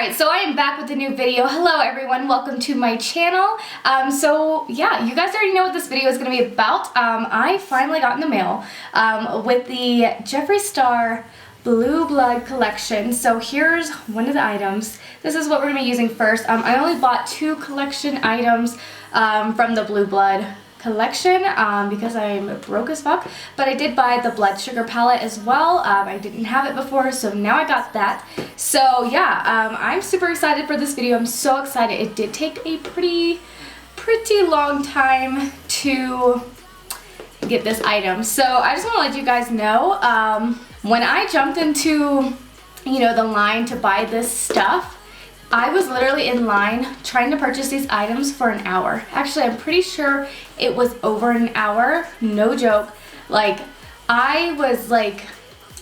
Alright, so I am back with a new video. Hello everyone, welcome to my channel. So yeah, you guys already know what this video is going to be about. I finally got in the mail with the Jeffree Star Blue Blood collection. So here's one of the items. This is what we're going to be using first. I only bought 2 collection items from the Blue Blood collection because I'm broke as fuck, but I did buy the blood sugar palette as well. I didn't have it before, so now I got that. So yeah, I'm super excited for this video. I'm so excited. It did take a pretty long time to get this item, so I just want to let you guys know, when I jumped into, you know, the line to buy this stuff, I was literally in line trying to purchase these items for an hour. Actually, I'm pretty sure it was over an hour, no joke. Like, I was like,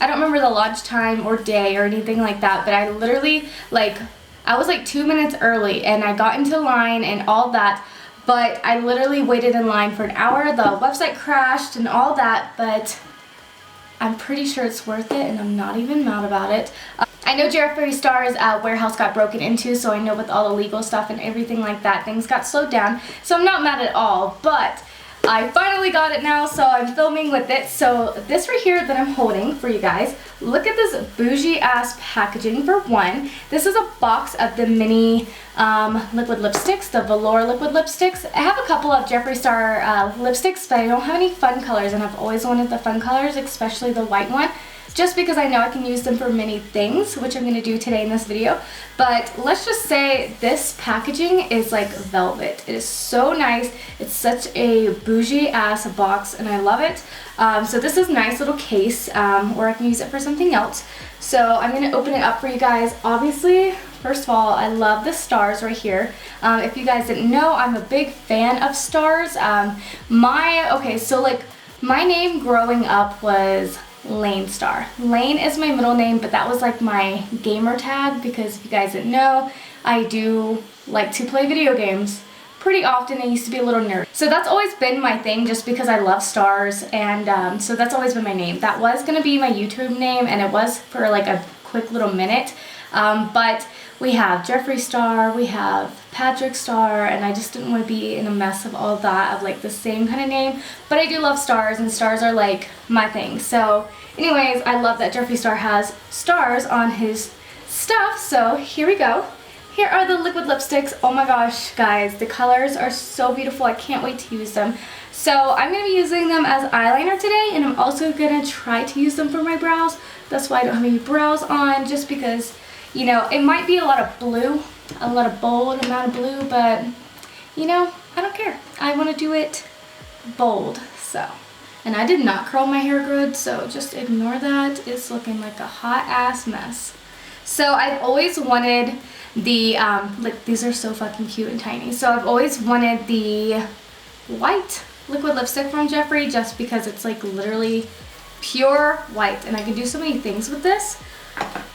I don't remember the launch time or day or anything like that, but I literally, like, I was like 2 minutes early and I got into line and all that, but I literally waited in line for an hour. The website crashed and all that, but I'm pretty sure it's worth it and I'm not even mad about it. I know Jeffree Star's warehouse got broken into, so I know with all the legal stuff and everything like that, things got slowed down, so I'm not mad at all, but I finally got it now, so I'm filming with it. So this right here that I'm holding for you guys, look at this bougie ass packaging for one. This is a box of the mini liquid lipsticks, the velour liquid lipsticks. I have a couple of Jeffree Star lipsticks, but I don't have any fun colors, and I've always wanted the fun colors, especially the white one, just because I know I can use them for many things, which I'm going to do today in this video. But let's just say this packaging is like velvet. It is so nice. It's such a bougie ass box and I love it. So this is a nice little case, or I can use it for something else. So I'm going to open it up for you guys. Obviously, first of all, I love the stars right here. If you guys didn't know, I'm a big fan of stars. My name growing up was Lane Star. Lane is my middle name, but that was like my gamer tag because if you guys didn't know, I do like to play video games pretty often. I used to be a little nerd. So that's always been my thing just because I love stars, and so that's always been my name. That was going to be my YouTube name, and it was for like a quick little minute. But we have Jeffree Star, we have Patrick Star, and I just didn't want to be in a mess of all that of like the same kind of name. But I do love stars, and stars are like my thing. So anyways, I love that Jeffree Star has stars on his stuff. So here we go. Here are the liquid lipsticks. Oh my gosh, guys, the colors are so beautiful. I can't wait to use them. So I'm going to be using them as eyeliner today, and I'm also going to try to use them for my brows. That's why I don't have any brows on, just because, you know, it might be a lot of blue, a lot of bold amount of blue, but, you know, I don't care. I want to do it bold, so. And I did not curl my hair good, so just ignore that. It's looking like a hot ass mess. So I've always wanted the, like, these are so fucking cute and tiny. So I've always wanted the white liquid lipstick from Jeffree, just because it's like literally pure white, and I can do so many things with this.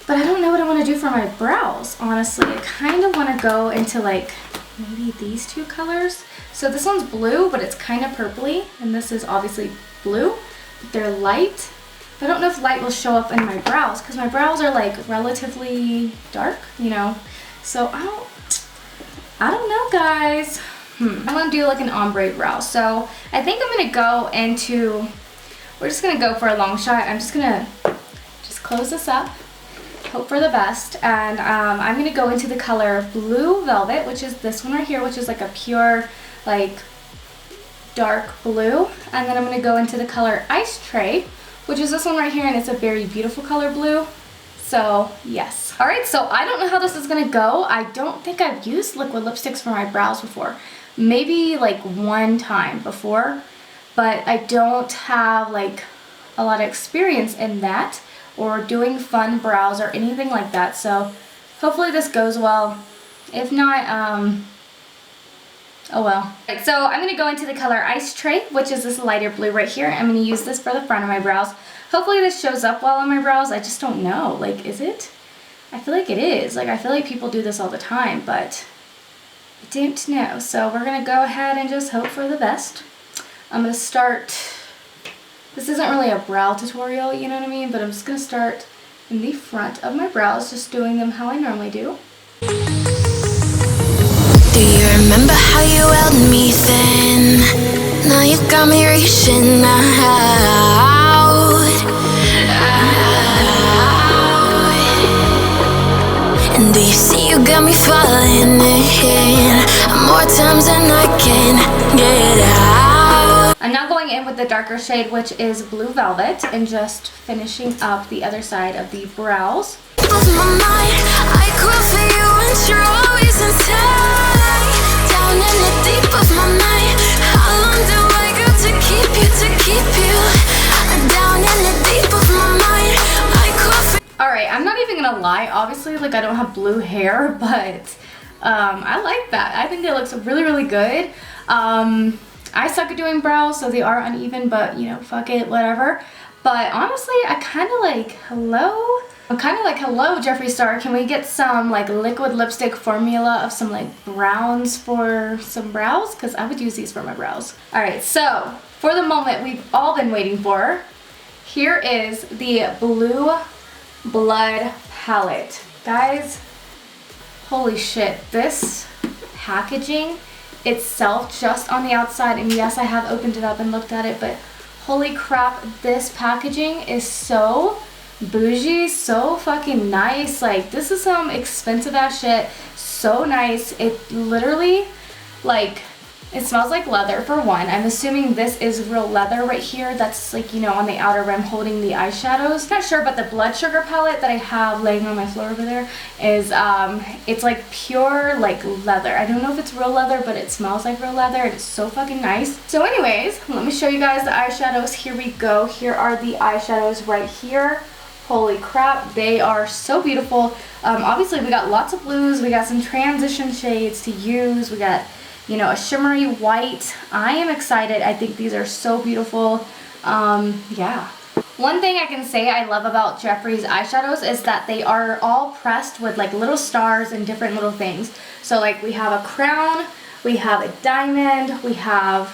But I don't know what I want to do for my brows, honestly. I kind of want to go into like maybe these 2 colors. So this one's blue, but it's kind of purpley, and this is obviously blue, but they're light. But I don't know if light will show up in my brows, because my brows are like relatively dark, you know. So I don't know, guys. I'm going to do like an ombre brow. So I think I'm going to go into, we're just going to go for a long shot. I'm just going to just close this up, hope for the best, and I'm going to go into the color Blue Velvet, which is this one right here, which is like a pure like dark blue. And then I'm going to go into the color Ice Tray, which is this one right here, and it's a very beautiful color blue. So yes. Alright, so I don't know how this is going to go. I don't think I've used liquid lipsticks for my brows before. Maybe like one time before, but I don't have like a lot of experience in that or doing fun brows or anything like that. So hopefully this goes well. If not, oh well. Right, so I'm going to go into the color Ice Tray, which is this lighter blue right here. I'm going to use this for the front of my brows. Hopefully this shows up well on my brows. I just don't know. Like, is it? I feel like it is. Like, I feel like people do this all the time, but I don't know. So we're going to go ahead and just hope for the best. I'm going to start, this isn't really a brow tutorial, you know what I mean? But I'm just going to start in the front of my brows, just doing them how I normally do. how you held me then. Now you got me reaching out. And do you see you got me falling in more times than I can get out. I'm now going in with the darker shade, which is Blue Velvet, and just finishing up the other side of the brows. My mind, I cry for you and you're always inside. Down in the deep of my mind, how long do I got to keep you, to keep you? Down in the deep of my mind, I cry for. Alright, I'm not even gonna lie, obviously, like, I don't have blue hair, but I like that. I think it looks really, really good. I suck at doing brows, so they are uneven, but, you know, fuck it, whatever. But honestly, I kind of like, hello? I'm kind of like, hello, Jeffree Star, can we get some, like, liquid lipstick formula of some, like, browns for some brows? Because I would use these for my brows. Alright, so, for the moment we've all been waiting for, here is the Blue Blood palette. Guys, holy shit, this packaging itself, just on the outside, and yes, I have opened it up and looked at it, but holy crap, this packaging is so bougie, so fucking nice. Like, this is some expensive ass shit, so nice. It literally, like, it smells like leather for one. I'm assuming this is real leather right here. That's, like, you know, on the outer rim holding the eyeshadows. Not sure, but the Blood Sugar palette that I have laying on my floor over there is, it's like pure, like, leather. I don't know if it's real leather, but it smells like real leather, and it's so fucking nice. So anyways, let me show you guys the eyeshadows. Here we go. Here are the eyeshadows right here. Holy crap, they are so beautiful. Obviously, we got lots of blues. We got some transition shades to use. We got, you know, a shimmery white. I am excited. I think these are so beautiful. Yeah. One thing I can say I love about Jeffree's eyeshadows is that they are all pressed with, like, little stars and different little things. So, like, we have a crown, we have a diamond, we have,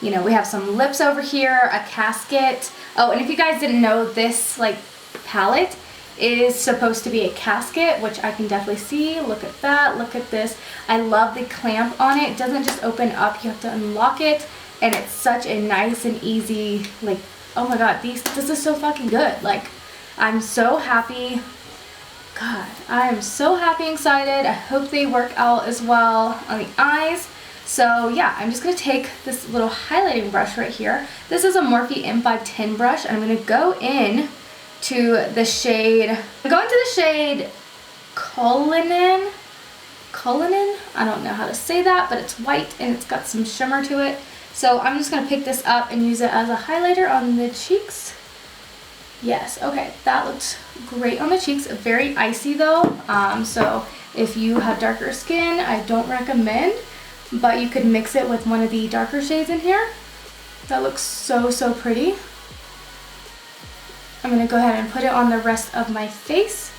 you know, we have some lips over here, a casket. Oh, and if you guys didn't know, this, like, palette is supposed to be a casket, which I can definitely see. Look at that, look at this. I love the clamp on it. It doesn't just open up, you have to unlock it, and it's such a nice and easy, like, oh my god, this is so fucking good. Like, I'm so happy. God, I am so happy and excited. I hope they work out as well on the eyes. So yeah, I'm just going to take this little highlighting brush right here. This is a Morphe M510 brush, and I'm going to go in to the shade, Cullinan, I don't know how to say that, but it's white and it's got some shimmer to it. So I'm just going to pick this up and use it as a highlighter on the cheeks. Yes, okay, that looks great on the cheeks. Very icy though, so if you have darker skin, I don't recommend, but you could mix it with one of the darker shades in here. That looks so, so pretty. I'm going to go ahead and put it on the rest of my face.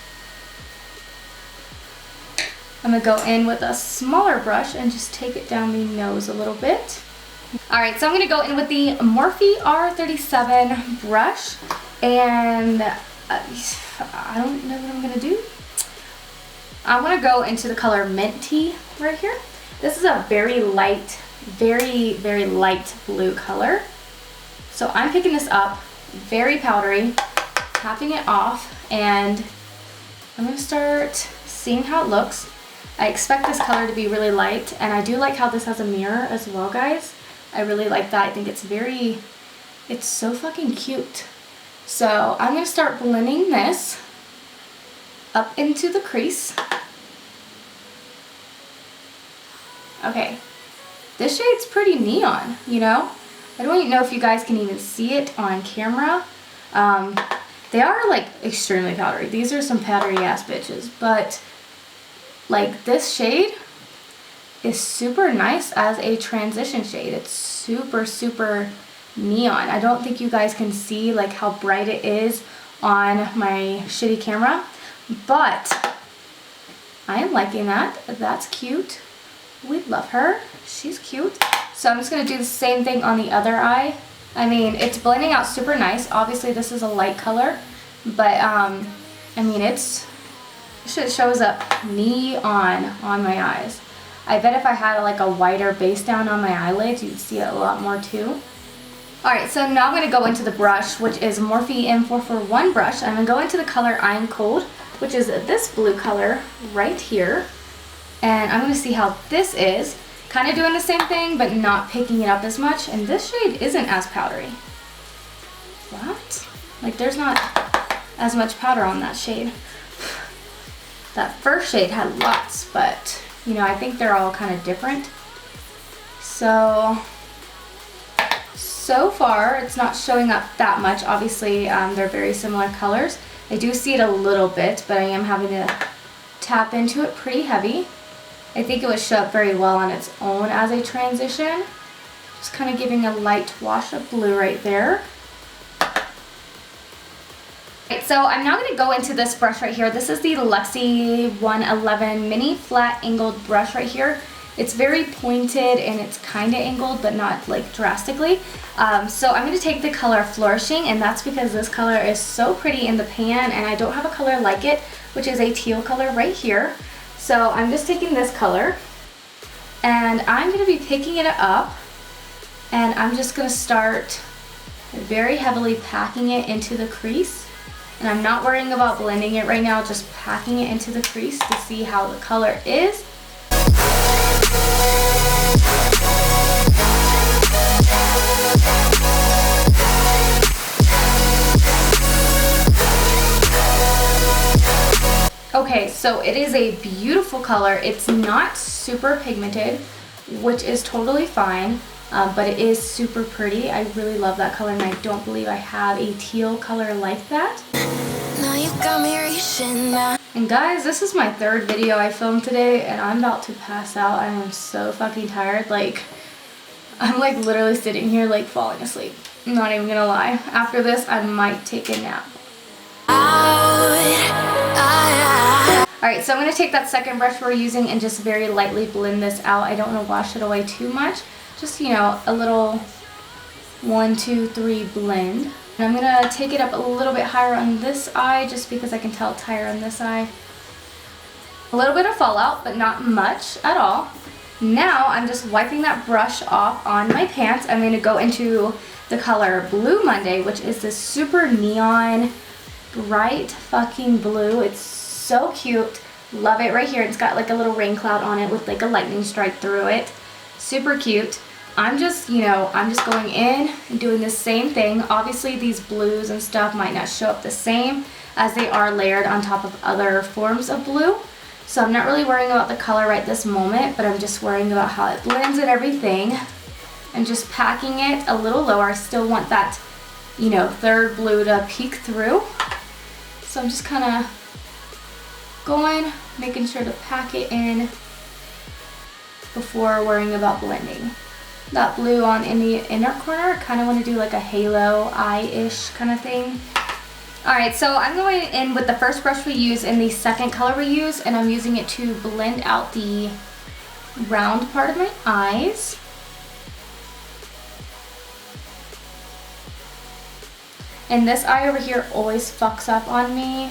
I'm going to go in with a smaller brush and just take it down the nose a little bit. Alright, so I'm going to go in with the Morphe R37 brush, and I don't know what I'm going to do. I want to go into the color Mint Tea right here. This is a very light, very, very light blue color. So I'm picking this up, very powdery, tapping it off, and I'm going to start seeing how it looks. I expect this color to be really light, and I do like how this has a mirror as well, guys. I really like that. I think it's so fucking cute. So I'm going to start blending this up into the crease. Okay, this shade's pretty neon, you know? I don't even know if you guys can even see it on camera. They are, like, extremely powdery. These are some powdery ass bitches, but, like, this shade is super nice as a transition shade. It's super, super neon. I don't think you guys can see, like, how bright it is on my shitty camera, but I am liking that. That's cute. We love her. She's cute. So I'm just going to do the same thing on the other eye. I mean, it's blending out super nice. Obviously, this is a light color, but, I mean, this shit shows up neon on my eyes. I bet if I had like a whiter base down on my eyelids, you'd see it a lot more too. Alright, so now I'm going to go into the brush, which is Morphe M441 brush. I'm going to go into the color I'm Cold, which is this blue color right here. And I'm going to see how this is. Kind of doing the same thing, but not picking it up as much. And this shade isn't as powdery. What? Like, there's not as much powder on that shade. That first shade had lots, but, you know, I think they're all kind of different. So far, it's not showing up that much. Obviously, they're very similar colors. I do see it a little bit, but I am having to tap into it pretty heavy. I think it would show up very well on its own as a transition. Just kind of giving a light wash of blue right there. Right, so I'm now going to go into this brush right here. This is the Luxie 111 mini flat angled brush right here. It's very pointed and it's kind of angled, but not like drastically. So I'm going to take the color Flourishing, and that's because this color is so pretty in the pan and I don't have a color like it, which is a teal color right here. So I'm just taking this color and I'm going to be picking it up, and I'm just going to start very heavily packing it into the crease. And I'm not worrying about blending it right now, just packing it into the crease to see how the color is. Okay, so it is a beautiful color. It's not super pigmented, which is totally fine, but it is super pretty. I really love that color, and I don't believe I have a teal color like that. Now you got me reaching now. And guys, this is my third video I filmed today, and I'm about to pass out. I am so fucking tired. Like, I'm like literally sitting here like falling asleep. I'm not even gonna lie. After this, I might take a nap. Alright, so I'm going to take that second brush we're using and just very lightly blend this out. I don't want to wash it away too much. Just, you know, a little 1, 2, 3 blend. And I'm going to take it up a little bit higher on this eye just because I can tell it's higher on this eye. A little bit of fallout, but not much at all. Now I'm just wiping that brush off on my pants. I'm going to go into the color Blue Monday, which is this super neon, bright fucking blue. It's so cute. Love it right here. It's got like a little rain cloud on it with like a lightning strike through it. Super cute. I'm just, you know, I'm just going in and doing the same thing. Obviously these blues and stuff might not show up the same as they are layered on top of other forms of blue. So I'm not really worrying about the color right this moment, but I'm just worrying about how it blends and everything. I'm just packing it a little lower. I still want that, you know, third blue to peek through. So I'm just kind of going, making sure to pack it in before worrying about blending. That blue on in the inner corner, I kind of want to do like a halo eye-ish kind of thing. Alright, so I'm going in with the first brush we use and the second color we use, and I'm using it to blend out the round part of my eyes. And this eye over here always fucks up on me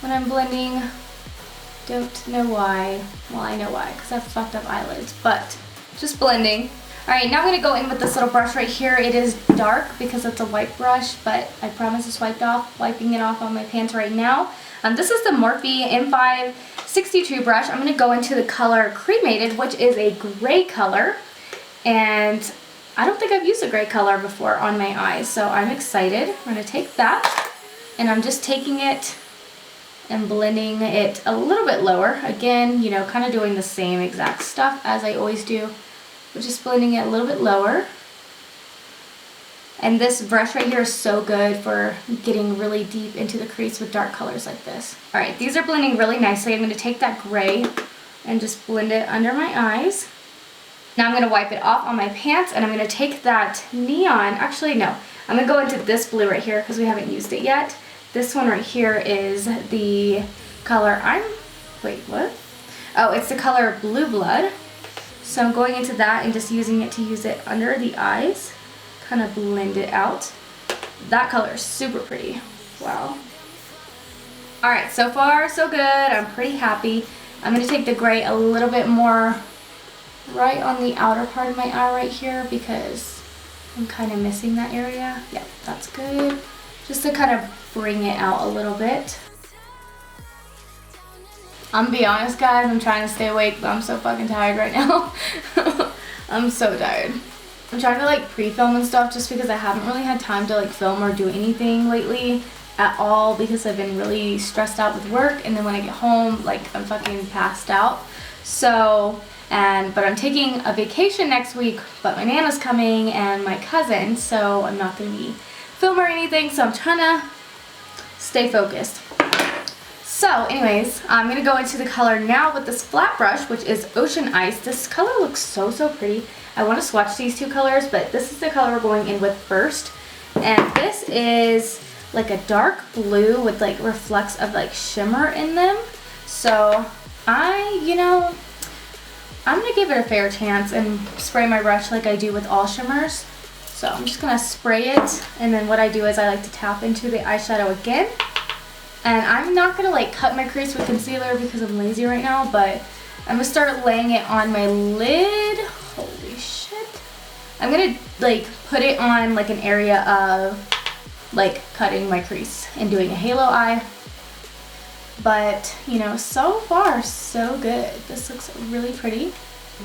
when I'm blending. Don't know why. Well, I know why, because I have fucked up eyelids, but just blending. Alright, now I'm going to go in with this little brush right here. It is dark because it's a white brush, but I promise it's wiped off. Wiping it off on my pants right now. This is the Morphe M562 brush. I'm going to go into the color Cremated, which is a gray color. And I don't think I've used a gray color before on my eyes, so I'm excited. I'm going to take that, and I'm just taking it and blending it a little bit lower. Again, you know, kind of doing the same exact stuff as I always do, but just blending it a little bit lower. And this brush right here is so good for getting really deep into the crease with dark colors like this. Alright, these are blending really nicely. I'm going to take that gray and just blend it under my eyes. Now I'm going to wipe it off on my pants, and I'm going to take that neon, actually no, I'm going to go into this blue right here because we haven't used it yet. This one right here is the color wait, what? Oh, it's the color Blue Blood. So I'm going into that and just using it to use it under the eyes. Kind of blend it out. That color is super pretty. Wow. Alright, so far so good. I'm pretty happy. I'm going to take the gray a little bit more right on the outer part of my eye right here because I'm kind of missing that area. Yeah, that's good. Just to kind of bring it out a little bit. I'm gonna be honest, guys, I'm trying to stay awake, but I'm so fucking tired right now. I'm so tired. I'm trying to like pre-film and stuff just because I haven't really had time to like film or do anything lately at all because I've been really stressed out with work, and then when I get home, like I'm fucking passed out. So, but I'm taking a vacation next week, but my Nana's coming and my cousin, so I'm not gonna be filming or anything, so I'm trying to stay focused. So anyways, I'm gonna go into the color now with this flat brush, which is Ocean Ice. This color looks so pretty. I want to swatch these two colors, but this is the color we're going in with first. And this is like a dark blue with like reflects of like shimmer in them. So I'm gonna give it a fair chance and spray my brush like I do with all shimmers. So I'm just gonna spray it, and then what I do is I like to tap into the eyeshadow again. And I'm not gonna like cut my crease with concealer because I'm lazy right now, but I'm gonna start laying it on my lid. Holy shit. I'm gonna like put it on like an area of like cutting my crease and doing a halo eye. But you know, so far so good. This looks really pretty.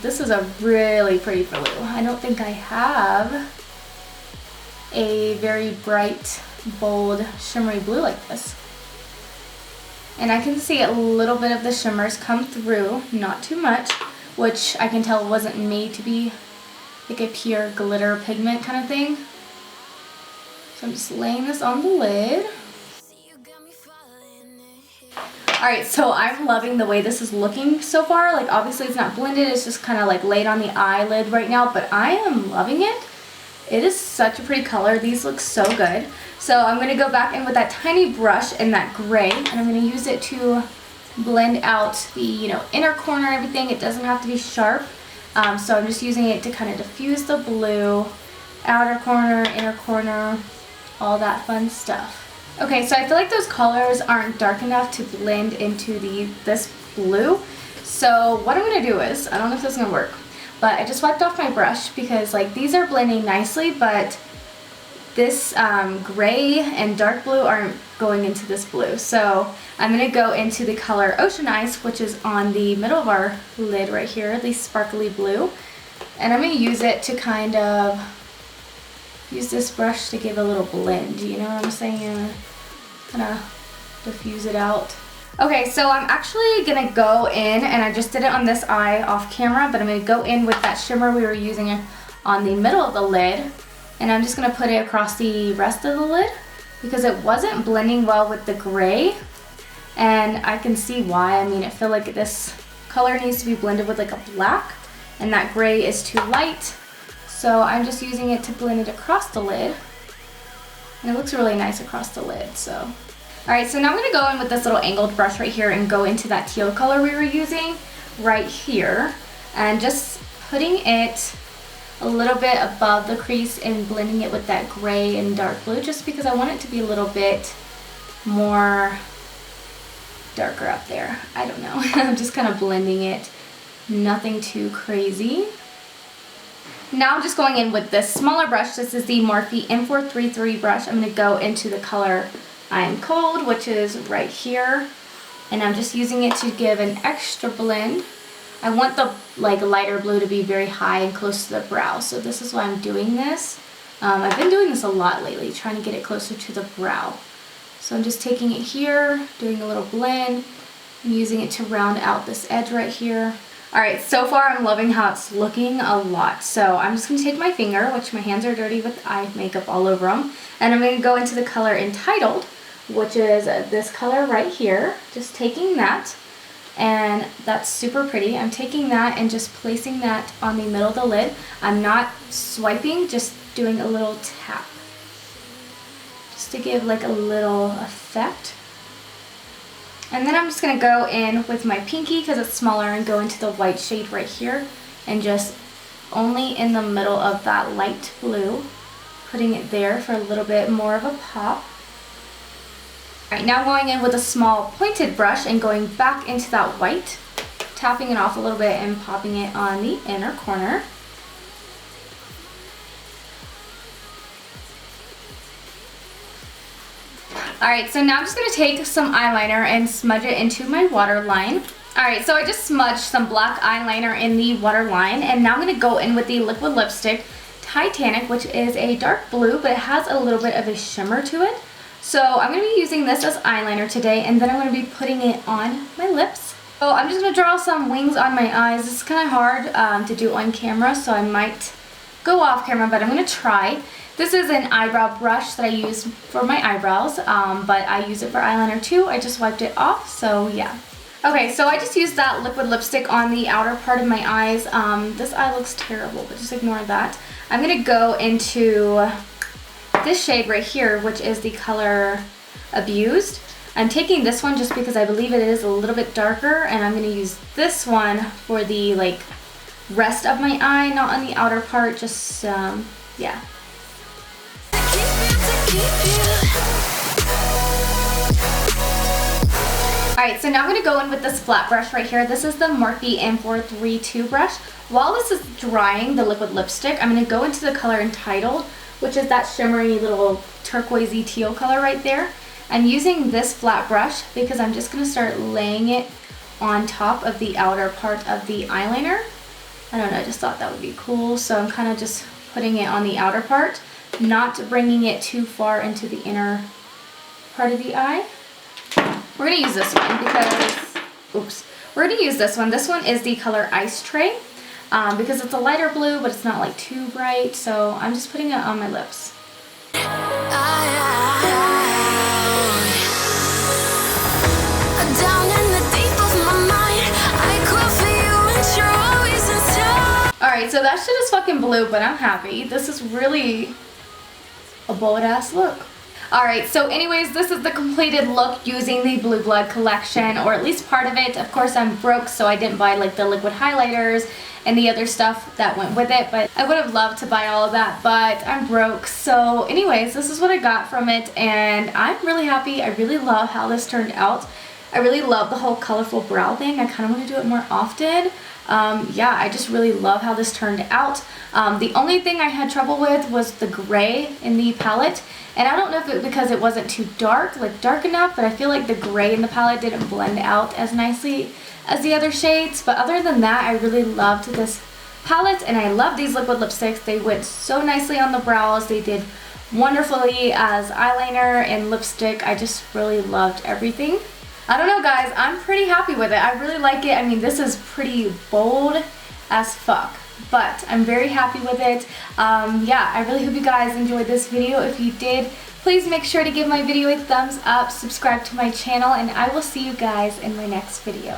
This is a really pretty blue. I don't think I have a very bright, bold, shimmery blue like this. And I can see a little bit of the shimmers come through, not too much, which I can tell wasn't made to be like a pure glitter pigment kind of thing. So I'm just laying this on the lid. Alright, so I'm loving the way this is looking so far. Like obviously it's not blended, it's just kind of like laid on the eyelid right now, but I am loving it. It is such a pretty color. These look so good. So I'm going to go back in with that tiny brush in that gray, and I'm going to use it to blend out the, you know, inner corner and everything. It doesn't have to be sharp. So I'm just using it to kind of diffuse the blue, outer corner, inner corner, all that fun stuff. Okay, so I feel like those colors aren't dark enough to blend into this blue. So what I'm going to do is, I don't know if this is going to work, but I just wiped off my brush because like these are blending nicely, but this gray and dark blue aren't going into this blue. So I'm going to go into the color Ocean Ice, which is on the middle of our lid right here, the sparkly blue. And I'm going to use it to kind of use this brush to give a little blend, you know what I'm saying? Kind of diffuse it out. Okay, so I'm actually going to go in, and I just did it on this eye off camera, but I'm going to go in with that shimmer we were using on the middle of the lid. And I'm just going to put it across the rest of the lid because it wasn't blending well with the gray. And I can see why. I mean, I feel like this color needs to be blended with like a black, and that gray is too light. So I'm just using it to blend it across the lid. And it looks really nice across the lid, so. Alright, so now I'm going to go in with this little angled brush right here and go into that teal color we were using right here. And just putting it a little bit above the crease and blending it with that gray and dark blue, just because I want it to be a little bit more darker up there. I don't know. I'm just kind of blending it. Nothing too crazy. Now I'm just going in with this smaller brush. This is the Morphe M433 brush. I'm going to go into the color I'm Cold, which is right here. And I'm just using it to give an extra blend. I want the lighter blue to be very high and close to the brow, so this is why I'm doing this. I've been doing this a lot lately, trying to get it closer to the brow. So I'm just taking it here, doing a little blend, and using it to round out this edge right here. Alright, so far I'm loving how it's looking a lot. So I'm just going to take my finger, which my hands are dirty with eye makeup all over them, and I'm going to go into the color Entitled, which is this color right here. Just taking that. And that's super pretty. I'm taking that and just placing that on the middle of the lid. I'm not swiping, just doing a little tap. Just to give like a little effect. And then I'm just going to go in with my pinky because it's smaller and go into the white shade right here. And just only in the middle of that light blue. Putting it there for a little bit more of a pop. Alright, now going in with a small pointed brush and going back into that white tapping it off a little bit and popping it on the inner corner. Alright, so now I'm just going to take some eyeliner and smudge it into my waterline. Alright, so I just smudged some black eyeliner in the waterline, and now I'm going to go in with the liquid lipstick, Titanic, which is a dark blue, but it has a little bit of a shimmer to it. So I'm going to be using this as eyeliner today, and then I'm going to be putting it on my lips. So I'm just going to draw some wings on my eyes. This is kind of hard to do on camera, so I might go off camera, but I'm going to try. This is an eyebrow brush that I use for my eyebrows, but I use it for eyeliner too. I just wiped it off, so yeah. Okay, so I just used that liquid lipstick on the outer part of my eyes. This eye looks terrible, but just ignore that. I'm going to go into this shade right here, which is the color Abused. I'm taking this one just because I believe it is a little bit darker, and I'm going to use this one for the like rest of my eye, not on the outer part, just yeah. Alright, so now I'm going to go in with this flat brush right here. This is the Morphe M432 brush. While this is drying, the liquid lipstick, I'm going to go into the color Entitled, which is that shimmery little turquoisey teal color right there. I'm using this flat brush because I'm just going to start laying it on top of the outer part of the eyeliner. I don't know, I just thought that would be cool, so I'm kind of just putting it on the outer part, not bringing it too far into the inner part of the eye. We're going to use this one because, oops, we're going to use this one. This one is the color Ice Tray because it's a lighter blue, but it's not like too bright, so I'm just putting it on my lips. Alright, so that shit is fucking blue, but I'm happy. This is really a bold ass look. Alright, so anyways, this is the completed look using the Blue Blood collection, or at least part of it. Of course, I'm broke, so I didn't buy like the liquid highlighters and the other stuff that went with it, but I would have loved to buy all of that, but I'm broke. So anyways, this is what I got from it, and I'm really happy. I really love how this turned out. I really love the whole colorful brow thing. I kind of want to do it more often. Yeah, I just really love how this turned out. The only thing I had trouble with was the gray in the palette. And I don't know if it because it wasn't too dark, like dark enough, but I feel like the gray in the palette didn't blend out as nicely as the other shades. But other than that, I really loved this palette, and I love these liquid lipsticks. They went so nicely on the brows. They did wonderfully as eyeliner and lipstick. I just really loved everything. I don't know, guys, I'm pretty happy with it. I really like it. I mean, this is pretty bold as fuck, but I'm very happy with it. Yeah, I really hope you guys enjoyed this video. If you did, please make sure to give my video a thumbs up, subscribe to my channel, and I will see you guys in my next video.